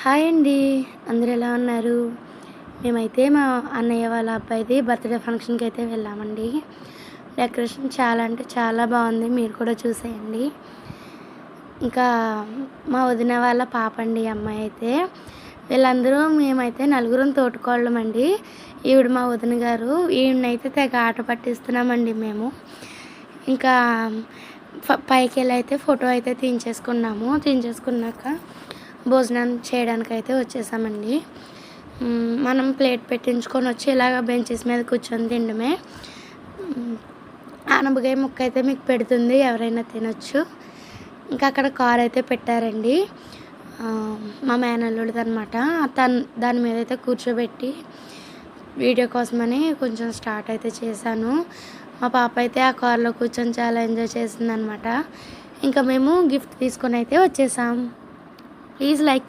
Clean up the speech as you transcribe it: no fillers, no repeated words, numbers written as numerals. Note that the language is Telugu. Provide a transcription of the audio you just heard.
హాయ్ అండి. అందరూ ఎలా ఉన్నారు? మేమైతే మా అన్నయ్య వాళ్ళ అబ్బాయిది బర్త్‌డే ఫంక్షన్‌కైతే వెళ్ళామండి. డెకరేషన్ చాలా అంటే చాలా బాగుంది. మీరు కూడా చూసేయండి. ఇంకా మా వదిన వాళ్ళ పాప అండి ఈ అమ్మాయి అయితే. వీళ్ళందరూ మేమైతే నలుగురం తోటికోడళ్ళమండి. ఈవిడ మా వదిన గారు. ఈవిడనైతే తెగ ఆట పట్టిస్తున్నామండి మేము. ఇంకా పైకెళ్ళి అయితే ఫోటో అయితే తీయించేసుకున్నాము. తీయించేసుకున్నాక భోజనం చేయడానికైతే వచ్చేసామండి. మనం ప్లేట్ పెట్టించుకొని వచ్చి ఇలాగ బెంచెస్ మీద కూర్చొని తినడమే. ఆనపకాయ ముక్క అయితే మీకు పెడుతుంది, ఎవరైనా తినొచ్చు. ఇంకా అక్కడ కార్ అయితే పెట్టారండి, మా మేనల్లుడిదనమాట. దాని మీద అయితే కూర్చోబెట్టి వీడియో కోసమని కొంచెం స్టార్ట్ అయితే చేశాను. మా పాప అయితే ఆ కార్లో కూర్చొని చాలా ఎంజాయ్ చేసిందనమాట. ఇంకా మేము గిఫ్ట్ తీసుకొని అయితే వచ్చేసాం. Please like